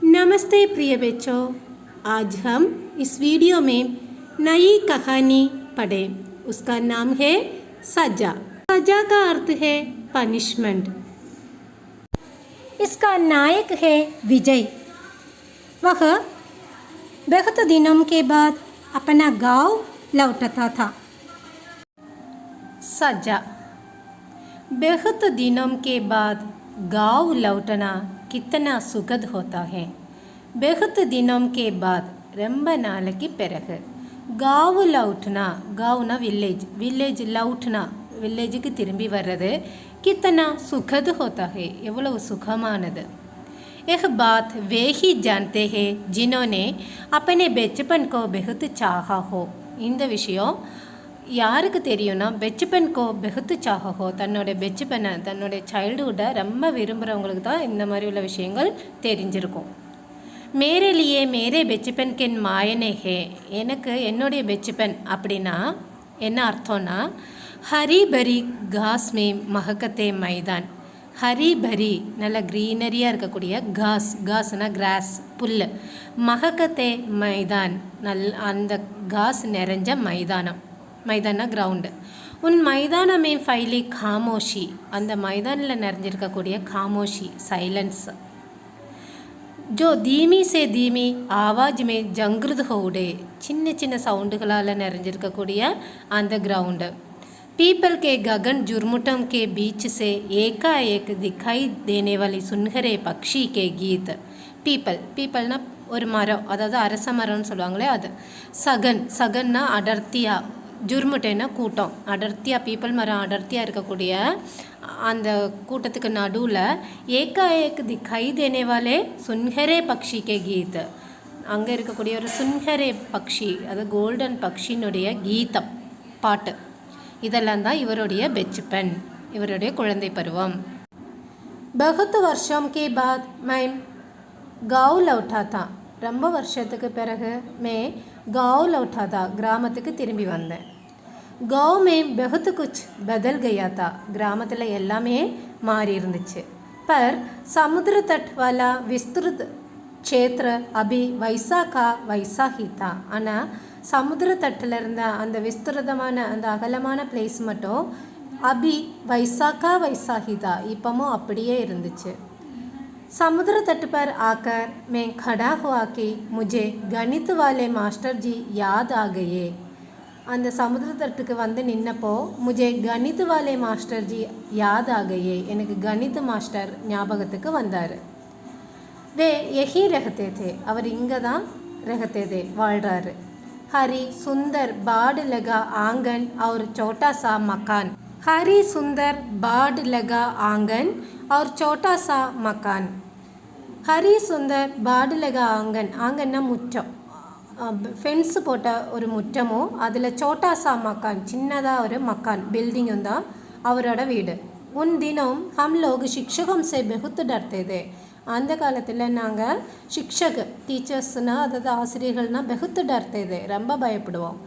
नमस्ते प्रिय बच्चों, आज हम इस वीडियो में नई कहानी पढ़ें। उसका नाम है सजा। सजा का अर्थ है पनिशमेंट। इसका नायक है विजय। वह बहुत दिनों के बाद अपना गांव लौटता था। सजा। बहुत दिनों के बाद गांव लौटना कितना सुखद होता है। बहुत दिनों के बाद ரொம்ப நாளைக்கு பிறகு गाँव लौटना, गाँवना विलेज, विलेज लौटना, विलेज திரும்பி வர்றது कितना सुखद होता है, எவ்வளவு சுகமானது। यह बात वे ही जानते हैं जिन्होंने अपने बचपन को बहुत चाहा हो। இந்த விஷயம் யாருக்கு தெரியும்னா பெச்சப்பன் கோ பெகுத்து சாஹோ, தன்னோட பெச்சப்பனை தன்னோட சைல்டுஹுட்டை ரொம்ப விரும்புகிறவங்களுக்கு தான் இந்த மாதிரி உள்ள விஷயங்கள் தெரிஞ்சிருக்கும்। மேரே லியே மேரே பெச்சப்பன் கென் மாயனே ஹே, எனக்கு என்னுடைய பெச்சப்பன் அப்படின்னா என்ன அர்த்தம்னா ஹரி பரி காஸ் மே மஹக்கத்தே மைதான்। ஹரி பரி நல்ல க்ரீனரியாக இருக்கக்கூடிய காஸ், காஸ்னா கிராஸ் புல், மஹக்கத்தே மைதான் அந்த காஸ் நிறைஞ்ச மைதானம், मैदाना ग्राउंड। उन मैदान में फैली खामोशी, अंद मैदान நிறைஞ்சிருக்கக்கூடிய खामोशी साइलेंस, जो धीमी से धीमी आवाज में जंगृत हो उड़े, சின்ன சின்ன சவுண்டுகளால் நிறைஞ்சிருக்கக்கூடிய அந்த கிரவுண்டு। पीपल के गगन जुर्मुटों के बीच से एकाएक दिखाई देने वाली सुनहरे पक्षी के गीत। पीपल, पीपलना ஒரு மரம், அதாவது அரச மரம்னு சொல்லுவாங்களே அது। சகன், சகன்னா அடர்த்தியா, ஜுர்முட்டைன்னா கூட்டம், அடர்த்தியாக பீப்பிள் மரம் அடர்த்தியாக இருக்கக்கூடிய அந்த கூட்டத்துக்கு நடுவில் ஏகாஏக் திக்காய் தேனேவாலே சுன்ஹரே பக்ஷிக்கே கீத், அங்கே இருக்கக்கூடிய ஒரு சுன்ஹரே பக்ஷி, அது கோல்டன் பக்ஷினுடைய கீதம் பாட்டு, இதெல்லாம் தான் இவருடைய பெச்சப்பன், இவருடைய குழந்தை பருவம்। बहुत वर्षों के बाद मैं गाँव लौटा था, ரொம்ப வருஷத்துக்கு பிறகு मैं गाँव लौटा था, கிராமத்துக்கு திரும்பி வந்தேன்। गाँव में बहुत कुछ बदल गया था, கிராமத்தில் எல்லாமே மாறி இருந்துச்சு। पर समुद्र तट वाला विस्तृत क्षेत्र अभी वैसा का वैसा ही था, ஆனால் சமுத்திர தட்டில் இருந்த அந்த விஸ்திருதமான அந்த அகலமான பிளேஸ் மட்டும் அபி வைசாக்கா வைசாஹிதா இப்பமும் அப்படியே இருந்துச்சு। समुद्र तट पर आकर मैं खड़ा हुआ कि मुझे गणित वाले मास्टर जी याद आ गए। அந்த சமுத்திர தட்டுக்கு வந்து நின்னப்போ मुझे गणित वाले मास्टर जी याद आ गए, எனக்கு கணித மாஸ்டர் ஞாபகத்துக்கு வந்தார்। वे यही रहते थे, அவர் இங்கே தான் रहते थे வாழ்கிறாரு। हरी सुंदर बाड़ लगा आंगन और छोटा सा मकान, हरी सुंदर बाड़ लगा आंगन और छोटा सा मकान। ஹரி சுந்தர் பாடு லகா ஆங்கன், ஆங்கன்னா முற்றம், ஃபென்ஸு போட்ட ஒரு முற்றமும் அதில் சோட்டாசா மக்கான், சின்னதாக ஒரு மக்கான் பில்டிங்கும் தான் அவரோட வீடு। உன் தினம் ஹம் லோக் சிக்ஷகம் சே பெகுத் டர்த்தே தே, அந்த காலத்தில் நாங்கள் சிக்ஷக் டீச்சர்ஸ்னால் அதாவது ஆசிரியர்கள்னால் பெகுத் டர்த்தே தே ரொம்ப பயப்படுவோம்।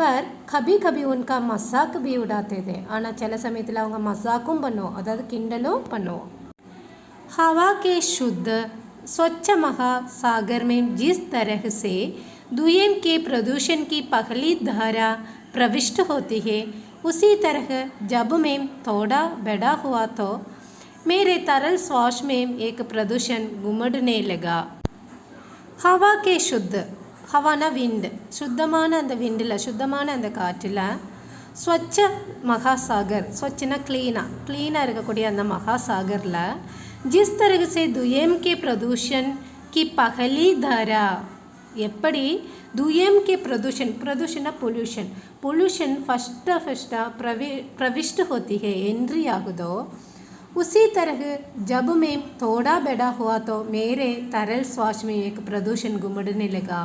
பர் கபி கபி உன்கா மசாக் பி உடாத்தே தே, ஆனால் சில சமயத்தில் அவங்க மசாக்கும் பண்ணுவோம், அதாவது கிண்டலும் பண்ணுவோம்। हवा के शुद्ध स्वच्छ महासागर में जिस तरह से दुएम के प्रदूषण की पहली धारा प्रविष्ट होती है, उसी तरह जब मैं थोड़ा बड़ा हुआ तो मेरे तरल श्वास में एक प्रदूषण गुमड़ने लगा। हवा के शुद्ध, हवाना विंड, शुद्धமான அந்த விண்டில், சுத்தமான அந்த காற்றில், ஸ்வச்ச மகாசாகர், ஸ்வச்சனா க்ளீனாக இருக்கக்கூடிய அந்த மகாசாகரில் जिस तरह से दुएम के प्रदूषण की पहली धारा, எப்படி दुएम के प्रदूषण, प्रदूषण पोल्यूशन, पोल्यूशन फर्स्ट प्रविष्ट होती है एंट्री आगुदो, उसी तरह जब मैं थोड़ा बड़ा हुआ तो मेरे तरल श्वास में एक प्रदूषण गुमड़ने लगा।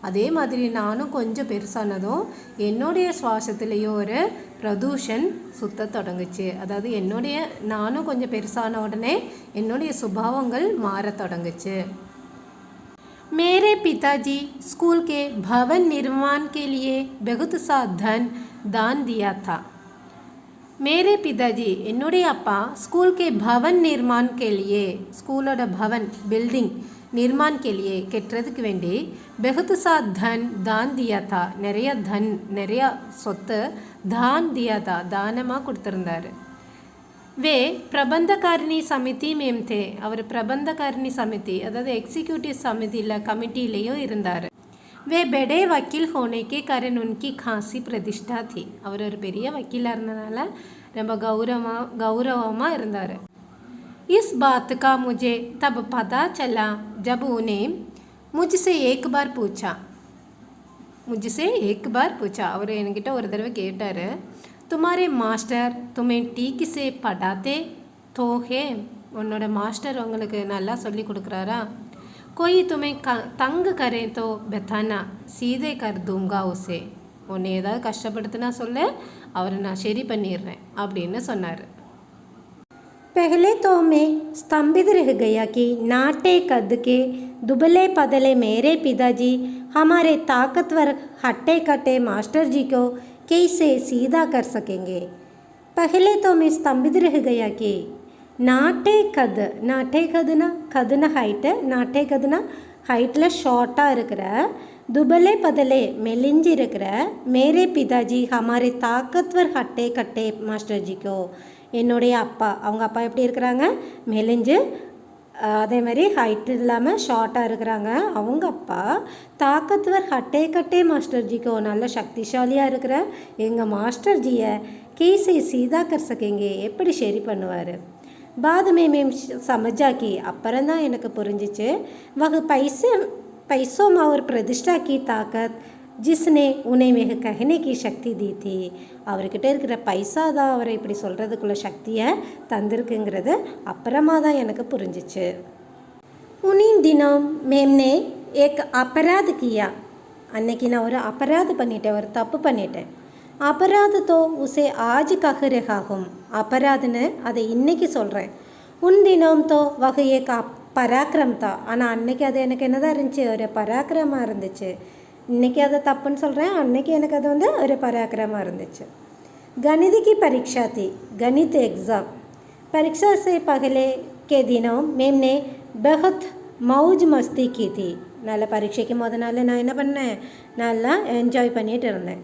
அதே மாதிரி நானும் கொஞ்சம் பெருசானதும் என்னுடைய சுவாசத்துலேயும் ஒரு பிரதூஷன் சுத்த தொடங்குச்சு, அதாவது நானும் கொஞ்சம் பெருசான உடனே என்னுடைய சுபாவங்கள் மாற தொடங்குச்சு। मेरे पिताजी स्कूल के भवन निर्माण के लिए बहुत सा धन दान दिया था। मेरे पिताजी என்னுடைய அப்பா स्कूल के भवन निर्माण के लिए, स्कूलोட भवन बिल्डिंग निर्माण के लिए கெட்டுறதுக்கு வேண்டி बहुत सा धन दान दिया था நிறைய धन நிறைய சொத்து दान दिया था தானமாக கொடுத்துருந்தாரு वे प्रबंधकारिणी समिति में थे அவர் प्रबंधकारिणी समिति அதாவது எக்ஸிக்யூட்டிவ் சமிதியில் கமிட்டிலேயும் இருந்தார் वे बड़े वकील होने के कारण उनकी खासी प्रतिष्ठा थी அவர் ஒரு பெரிய வக்கீலாக இருந்தனால ரொம்ப கௌரவமாக இருந்தார் इस बात का मुझे तब पता चला जब उन्हें मुझसे एक बार पूछा அவர் என்கிட்ட ஒரு தடவை கேட்டார் तुम्हारे मास्टर तुम्हें ठीक से पढ़ाते तो है உன்னோட மாஸ்டர் உங்களுக்கு நல்லா சொல்லி கொடுக்குறாரா कोई तुम्हें तंग करे तो बताना सीधे कर दूंगा उसे உன்னை ஏதாவது கஷ்டப்படுத்தினா சொல்ல அவரை நான் சரி பண்ணிடுறேன் அப்படின்னு சொன்னார் पहले तो मैं स्तंभित रह गया कि नाटे कद के दुबले पतले मेरे पिताजी हमारे ताकतवर हट्टे कट्टे मास्टर जी को कैसे सीधा कर सकेंगे पहले तो मैं स्तंभित रह गया कि नाटे कदना नाटे कदना ஹைட்டில் ஷார்ட்டாக இருக்கிற दुबले पतले மெலிஞ்சு இருக்கிற मेरे पिताजी हमारे ताकतवर हट्टे कट्टे मास्टर जी को என்னுடைய அப்பா அவங்க அப்பா எப்படி இருக்கிறாங்க மெலிஞ்சு அதே மாதிரி ஹைட்டு இல்லாமல் ஷார்ட்டாக இருக்கிறாங்க அவங்க அப்பா தாக்கத்வர் ஹட்டே கட்டே மாஸ்டர் ஜிக்கோ நல்ல சக்திசாலியாக இருக்கிற எங்கள் மாஸ்டர் ஜியை கேஸை சீதா கர் சகேங்க எப்படி சரி பண்ணுவார் बाद में मैं समझा कि அப்புறம் தான் எனக்கு புரிஞ்சிச்சு वह पैसों में और प्रतिष्ठा की ताकत जिसने उन्हें वह कहने की शक्ति दी थी அவர்கிட்ட இருக்கிற பைசா தான் அவரை இப்படி சொல்கிறதுக்குள்ள சக்தியை தந்திருக்குங்கிறது அப்புறமா தான் எனக்கு புரிஞ்சிச்சு उन्हीं दिनों मैंने एक अपराध किया அன்னைக்கு நான் ஒரு அபராध பண்ணிட்டேன் ஒரு தப்பு பண்ணிட்டேன் अपराध तो उसे आज कह रहा हूँ अपराधன்னு அதை இன்னைக்கு சொல்கிறேன் उन दिनों तो वह एक पराक्रम था ஆனால் அன்னைக்கு அது எனக்கு என்னதான் இருந்துச்சு ஒரு பராக்கிரமாக இருந்துச்சு இன்றைக்கி அதை தப்புன்னு சொல்கிறேன் அன்னைக்கு எனக்கு அது வந்து ஒரு பராக்கிரமாக இருந்துச்சு गणित की परीक्षा थी गणित एग्ज़ाम परीक्षा से पहले के दिनों मैंने बहुत मौज मस्ती की थी நல்ல பரீட்சைக்கு முதல் நாள் நான் என்ன பண்ணேன் நல்லா என்ஜாய் பண்ணிகிட்டு இருந்தேன்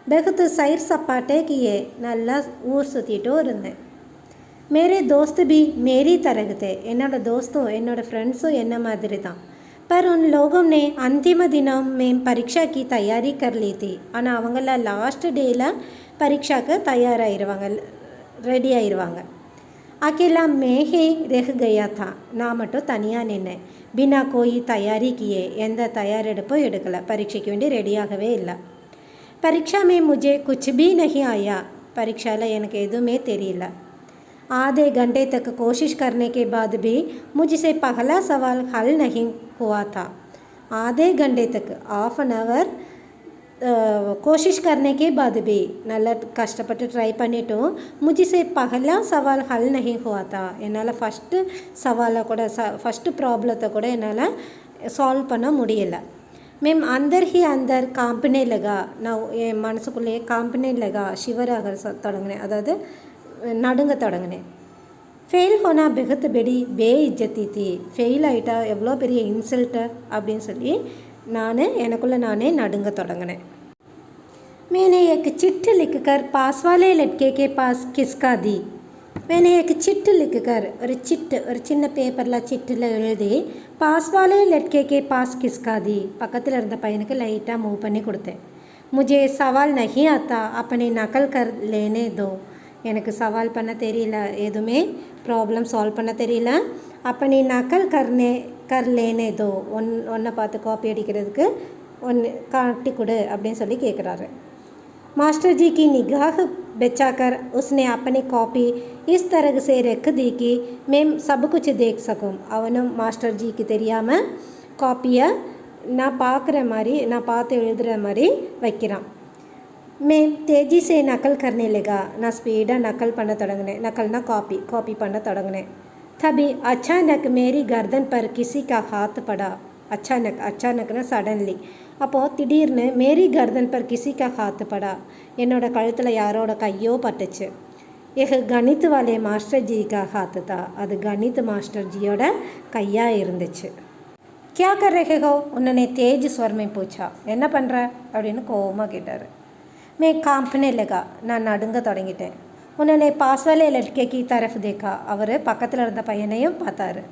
बहुत सैर सपाटे किए நல்லா ஊர் சுற்றிட்டும் இருந்தேன் मेरे दोस्त भी मेरी तरह थे என்னோட दोस्तों என்னோட ஃப்ரெண்ட்ஸும் என்ன மாதிரி தான் पर उन लोगों ने अंतिम दिनों में परीक्षा की तैयारी कर ली थी ஆனால் அவங்கள லாஸ்ட் டேயில் பரீட்சாக்கு தயாராகிடுவாங்க ரெடி ஆயிடுவாங்க अकेला मैं ही रह गया था நான் மட்டும் தனியாக நின்னேன் बिना कोई तैयारी किए எந்த தயாரெடுப்பும் எடுக்கலை பரீட்சைக்கு வேண்டி ரெடியாகவே இல்லை परीक्षा में मुझे कुछ भी नहीं आया परीक्षा எனக்கு எதுவுமே தெரியல आधे घंटे तक कोशिश करने के बाद भी मुझसे पहला सवाल हल नहीं हुआ था आधे घंटे तक हाफ एन आवर कोशिश करने के बाद भी நல்லா கஷ்டப்பட்டு ட்ரை பண்ணிட்டோம் मुझसे पहला सवाल हल नहीं हुआ था என்னால் ஃபஸ்ட்டு சவாலை கூட ஃபஸ்ட்டு ப்ராப்ளத்தை கூட என்னால் சால்வ் பண்ண முடியலை मैम अंदर ही अंदर कांपने लगा நான் என் மனசுக்குள்ளேயே कांपने लगा शिवराக தொடங்கினேன் அதாவது நடுங்க தொடங்கினேன் ஃபெயில் होना बहुत बड़ी बेइज्जती थी ஃபெயில் ஆகிட்டா எவ்வளோ பெரிய இன்சல்ட்டு அப்படின்னு சொல்லி எனக்குள்ளே நானே நடுங்க தொடங்கினேன் मैंने एक चिट्ठी लिखकर पास वाले लड़के के पास किसका दी मैंने एक चिट्ठी लिखकर ஒரு சின்ன பேப்பரில் சிட்டில் எழுதி पास वाले लड़के के पास किसका दी பக்கத்தில் இருந்த பையனுக்கு லைட்டாக மூவ் பண்ணி கொடுத்தேன் मुझे सवाल नहीं आता अपनी नकल कर लेने दो எனக்கு சவால் பண்ண தெரியல எதுவுமே ப்ராப்ளம் சால்வ் பண்ண தெரியல अपनी नकल कर लेने दो ஒன்றை பார்த்து காப்பி அடிக்கிறதுக்கு ஒன்று காட்டி கொடு அப்படின்னு சொல்லி கேட்குறாரு मास्टर जी की निगाह बचाकर उसने अपनी कॉपी इस तरह से रख दी कि मैं सब कुछ देख सकूं அவனும் மாஸ்டர் ஜிக்கு தெரியாமல் காப்பியை நான் பார்க்குற மாதிரி நான் பார்த்து எழுதுகிற மாதிரி வைக்கிறான் मैं तेज़ी से नकल करने लगा நான் ஸ்பீடாக நக்கல் பண்ண தொடங்கினேன் நக்கல்னா காப்பி பண்ண தொடங்கினேன் तभी अचानक मेरी गर्दन पर किसी का हाथ पड़ा अचानकना सडनली அப்போது திடீர்னு மேரி கர்தன் பர் கிசி கா ஹாத் படா என்னோட கழுத்தில் யாரோட கையோ பட்டுச்சு கணித் வாலே மாஸ்டர் ஜி கா ஹாத்து தான் அது கணித் மாஸ்டர் ஜியோட கையாக இருந்துச்சு क्या कर रहे हो उन्होंने तेज स्वर में पूछा என்ன பண்ணுற அப்படின்னு கோவமாக கேட்டார் मैं कांपने लगा நான் நடுங்க தொடங்கிட்டேன் उन्होंने पास वाले लड़के की तरफ देखा அவர் பக்கத்தில் இருந்த பையனையும் பார்த்தாரு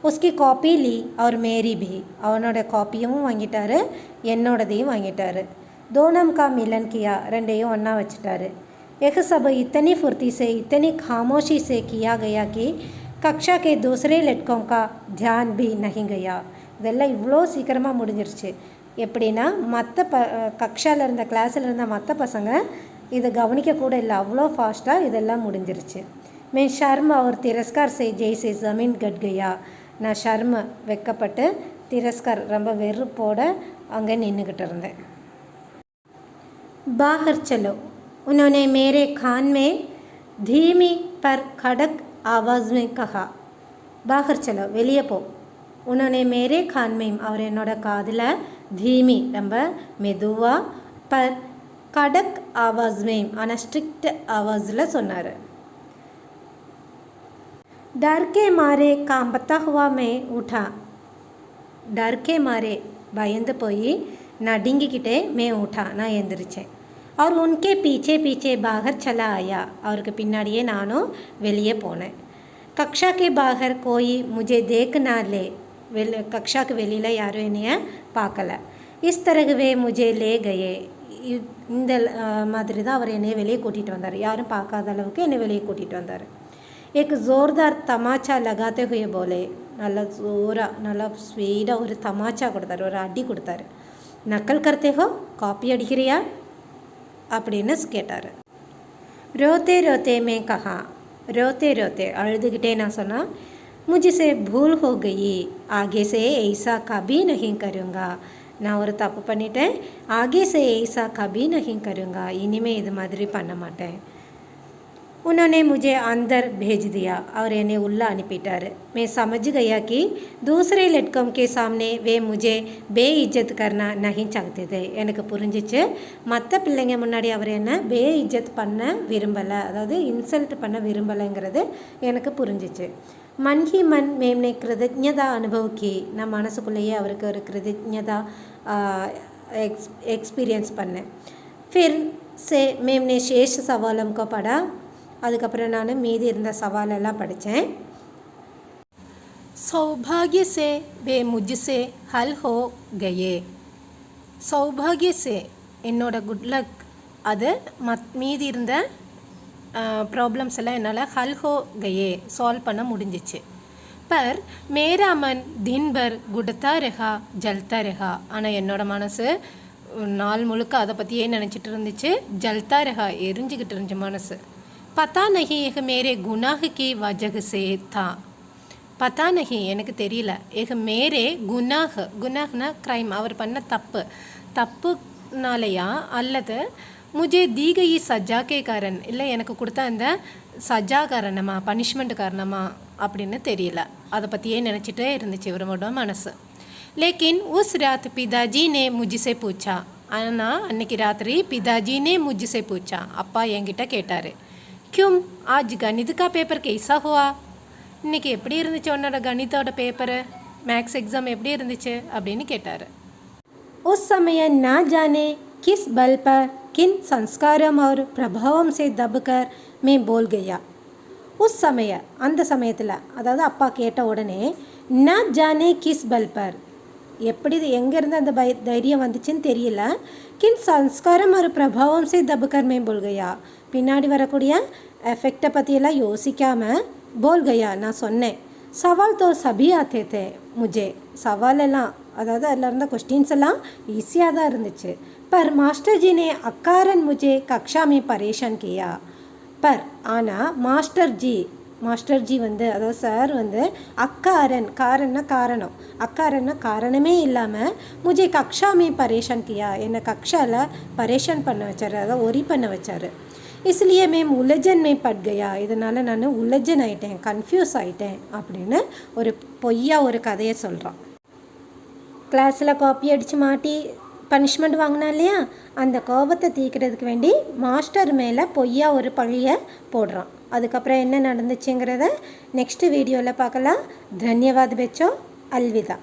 उसकी कॉपी ली और मेरी भी அவனோட காப்பியும் வாங்கிட்டாரு என்னோடதையும் வாங்கிட்டாரு दोनों का मिलन किया ரெண்டையும் ஒன்றா வச்சுட்டாரு यह सब इतनी फुर्ती से इतनी खामोशी से किया गया कि कक्षा के दूसरे लड़कों का ध्यान भी नहीं गया இதெல்லாம் இவ்வளோ சீக்கிரமாக முடிஞ்சிருச்சு எப்படின்னா மற்ற கக்ஷாவில் இருந்த கிளாஸில் இருந்த மற்ற பசங்க இதை கவனிக்கக்கூட இல்லை அவ்வளோ ஃபாஸ்ட்டாக இதெல்லாம் முடிஞ்சிருச்சு मैं शर्म और तिरस्कार से जैसे ज़मीन गट गया நான் ஷர்ம வெக்கப்பட்டு திரஸ்கார் ரொம்ப வெறுப்போட அங்கே நின்றுக்கிட்டு இருந்தேன் बाहर चलो उन्होंने मेरे कान में धीमी पर खड़क आवाज़ में कहा बाहर चलो வெளியே போ उन्होंने मेरे कान में और என்னோட காதில் धीमी ரொம்ப மெதுவாக पर खड़क आवाज़ में ஆனால் स्ट्रिक्ट आवाज़ில் சொன்னார் डर के मारे कांपता हुआ मैं उठा डर के मारे பயந்து போய் நடுங்கிக்கிட்டே मैं उठा நான் எழுந்திரிச்சேன் और उनके पीछे पीछे बाहर चला आया அவருக்கு பின்னாடியே நானும் வெளியே போனேன் कक्षा के बाहर कोई मुझे देख ना ले கக்ஷாக்கு வெளியில் யாரும் என்னைய பார்க்கல इस तरह वे मुझे ले गए இந்த மாதிரி தான் அவர் என்னைய வெளியே கூட்டிகிட்டு வந்தார் யாரும் பார்க்காத அளவுக்கு என்னை வெளியே கூட்டிகிட்டு வந்தார் एक ज़ोरदार तमाचा लगाते हुए बोले நல்லா ஜோராக நல்லா ஸ்வீடாக ஒரு தமாச்சா கொடுத்தாரு ஒரு அடி கொடுத்தாரு நக்கல் करते हो காப்பி அடிக்கிறியா அப்படின்னு கேட்டார் ரோத்தே ரோத்தே மே கஹா ரோத்தே ரோத்தே அழுதுகிட்டே நான் சொன்னால் मुझसे भूल हो गई आगे से ऐसा कभी नहीं करूँगा நான் ஒரு தப்பு பண்ணிட்டேன் आगे से ऐसा कभी नहीं करूँगा இனிமே இது மாதிரி பண்ண மாட்டேன் उन्होंने मुझे अंदर भेज दिया और इन्हें उल्ला अनिपिटार मैं समझ गया कि दूसरे लड़कों के सामने वे मुझे बेइज्जत करना नहीं चाहते थे எனக்கு புரிஞ்சிச்சு மற்ற பிள்ளைங்க முன்னாடி அவர் என்ன बेइज्जत பண்ண விரும்பலை அதாவது இன்சல்ட் பண்ண விரும்பலைங்கிறது எனக்கு புரிஞ்சிச்சு मन ही मन मैंने कृतज्ञता अनुभव की நான் மனசுக்குள்ளேயே அவருக்கு ஒரு कृतज्ञता एक्सपीरियंस பண்ணேன் फिर से मैंने शेष सवालों को पढ़ा அதுக்கப்புறம் நான் மீதி இருந்த சவாலெல்லாம் படித்தேன் सौभाग्य से वे मुझसे हल हो गए सौभाग्य से என்னோட குட் லக் அது மீதி இருந்த ப்ராப்ளம்ஸ் எல்லாம் என்னால் हल हो गए சால்வ் பண்ண முடிஞ்சிச்சு पर मेरा मन दिन भर गुड़ता रहा जलता रहा ஆனால் என்னோட மனசு நாள் முழுக்க அதை பற்றியே நினச்சிட்டு இருந்துச்சு ஜல்தா ரஹா எரிஞ்சிக்கிட்டு இருந்துச்சு மனசு पता नहीं यह मेरे गुनाह की वजह से था पता नहीं எனக்கு தெரியல यह मेरे गुनाहना क्राइम அவர் பண்ண தப்புனாலையா அல்லது मुझे दी गई सजा के कारण இல்லை எனக்கு கொடுத்த அந்த சஜா காரணமா பனிஷ்மெண்ட் காரணமா அப்படின்னு தெரியல அதை பற்றியே நினச்சிட்டே இருந்துச்சு இவரோட மனசு लेकिन उस रात पिताजी ने मुझसे पूछा ஆனால் அன்னைக்கு ராத்திரி पिताजी ने मुझसे पूछा அப்பா என்கிட்ட கேட்டார் क्यों आज गणित का पेपर कैसा हुआ இன்னைக்கு எப்படி இருந்துச்சு உன்னோட கணிதோட பேப்பரு मैथ्स एग्ज़ाम எப்படி இருந்துச்சு அப்படின்னு கேட்டார் उस समय ना जाने किस बल पर किन संस्कारों और प्रभावों से दबकर मैं बोल गया उस समय அந்த சமயத்தில் அதாவது அப்பா கேட்ட உடனே ना जाने किस बल पर எப்படி எங்கேருந்து அந்த தைரியம் வந்துச்சுன்னு தெரியல கின் சன்ஸ்காரம் ஒரு பிரபாவம் से दबकर मैं बोल गया பின்னாடி வரக்கூடிய எஃபெக்டை பற்றியெல்லாம் யோசிக்காமல் போல் கயா நான் சொன்னேன் சவால் தோ சபி ஆத்தே தே முஜே சவாலெல்லாம் அதாவது அதில் இருந்த கொஸ்டின்ஸ் எல்லாம் ஈஸியாக தான் இருந்துச்சு पर मास्टर जी ने अकारण मुझे कक्षा में परेशान किया पर ஆனால் மாஸ்டர் ஜி வந்து அதாவது சார் வந்து காரணம்னா காரணமே இல்லாமல் முஜே கக்ஷா மே பரேஷான் கியா என்னை கக்ஷாவில் பரேஷான் பண்ண வச்சார் அதாவது ஒரி பண்ண வச்சார் इसलिए मैं उलझन में पड़ गया இதனால் நான் உலஜன் ஆகிட்டேன் கன்ஃபியூஸ் ஆகிட்டேன் அப்படின்னு ஒரு பொய்யா ஒரு கதையை சொல்கிறான் கிளாஸில் காப்பி அடித்து மாட்டி பனிஷ்மெண்ட் வாங்கினா இல்லையா அந்த கோபத்தை தீர்க்கிறதுக்கு வேண்டி மாஸ்டர் மேலே பொய்யா ஒரு பழியை போடுறான் அதுக்கப்புறம் என்ன நடந்துச்சுங்கிறத நெக்ஸ்ட் வீடியோவில் பார்க்கலாம் தன்யவாத் பெச்சோ அல்விதா